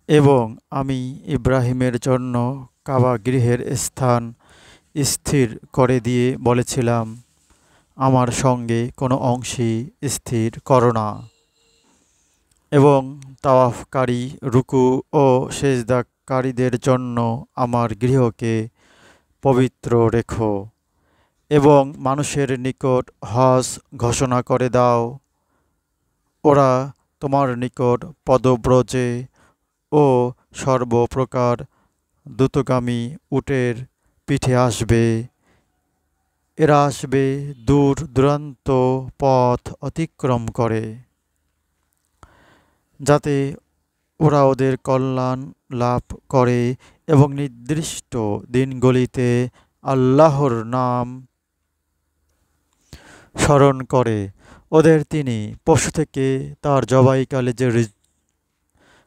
এবং আমি ইব্রাহিমের জন্য কাবা গৃহের স্থান স্থির করে দিয়ে বলেছিলাম, আমার সঙ্গে কোনো অংশই স্থির করো না। এবং তাওয়াফকারী, রুকু ও সেজদাকারীদের জন্য আমার গৃহকে পবিত্র রেখো। এবং মানুষের নিকট হজ ঘোষণা করে দাও, ওরা তোমার নিকট পদব্রজে ও সর্বপ্রকার দ্রুতগামী উটের পিঠে আসবে। এরা আসবে দূর দূরান্ত পথ অতিক্রম করে, যাতে ওরা ওদের কল্যাণ লাভ করে এবং নির্দিষ্ট দিনগুলিতে আল্লাহর নাম স্মরণ করে। ওদের তিনি পশু থেকে তার জবাইকালে যে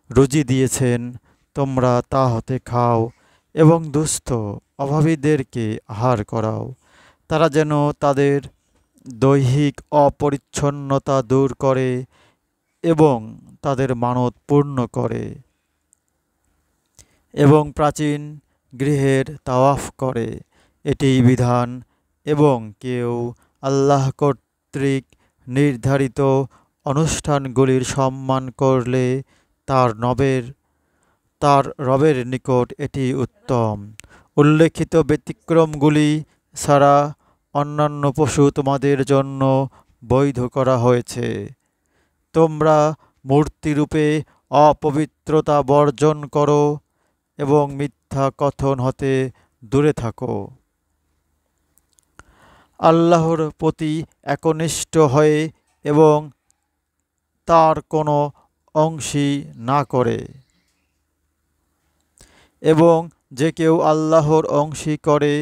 রুজি দিয়েছেন, তোমরা তা হতে খাও এবং দুস্থ অভাবীদেরকে আহার করাও। তারা যেন তাদের দৈহিক অপরিচ্ছন্নতা দূর করে এবং তাদের মানত পূর্ণ করে এবং প্রাচীন গৃহের তাওয়াফ করে। এটিই বিধান। এবং কেউ আল্লাহ কর্তৃক নির্ধারিত অনুষ্ঠানগুলির সম্মান করলে তার রবের নিকট এটি উত্তম। উল্লেখিত ব্যতিক্রমগুলি ছাড়া অন্যান্য পশু তোমাদের জন্য বৈধ করা হয়েছে। তোমরা মূর্তিরূপে অপবিত্রতা বর্জন করো এবং মিথ্যা কথন হতে দূরে থাকো। আল্লাহর প্রতি একনিষ্ঠ হয়ে এবং তার কোনো অংশী না করে। এবং যে কেউ আল্লাহর অংশী করে,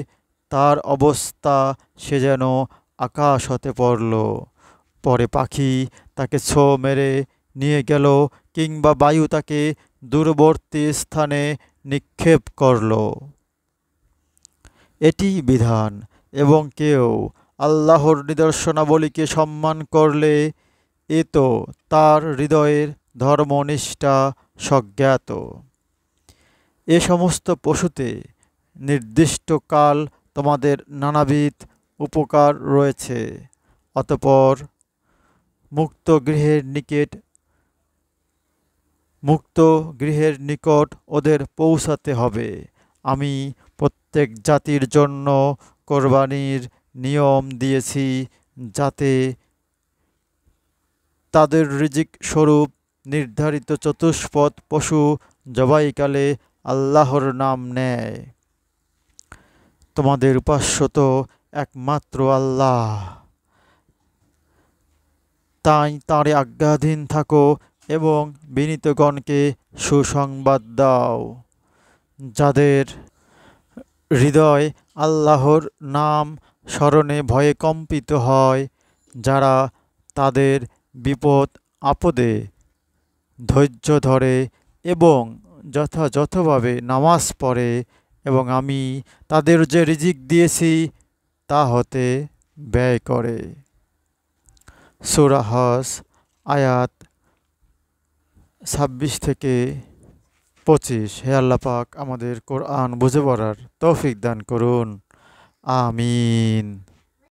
তার অবস্থা সে যেন আকাশ হতে পড়ল, পরে পাখি তাকে ছো মেরে নিয়ে গেল, কিংবা বায়ু তাকে দূরবর্তী স্থানে নিক্ষেপ করল। এটি বিধান। এবং কেউ আল্লাহর নিদর্শনাবলীকে সম্মান করলে এ তো তার হৃদয়ের ধর্মনিষ্ঠা স্বজ্ঞাত। এ সমস্ত পশুতে নির্দিষ্ট কাল তোমাদের নানাবিধ উপকার রয়েছে। অতঃপর মুক্ত গৃহের নিকট ওদের পৌঁছাতে হবে। আমি প্রত্যেক জাতির জন্য কোরবানির নিয়ম দিয়েছি, যাতে তাদের রিজিক স্বরূপ নির্ধারিত চতুষ্পদ পশু জবাইকালে আল্লাহর নাম নেয়। তোমাদের উপাস্য তো একমাত্র আল্লাহ, তাই তাঁর আজ্ঞাধীন থাকো এবং বিনীতগণকে সুসংবাদ দাও। যাদের হৃদয় আল্লাহর নাম স্মরণে ভয়ে কম্পিত হয়, যারা তাদের বিপদ আপদে ধৈর্য ধরে এবং যথাযথভাবে নামাজ পড়ে এবং আমি তাদের যে রিজিক দিয়েছি তা হতে ব্যয় করে। সূরা হজ আয়াত 26 থেকে 25। হে আল্লাহ পাক, আমাদের কোরআন বুঝে পড়ার তৌফিক দান করুন। আমিন।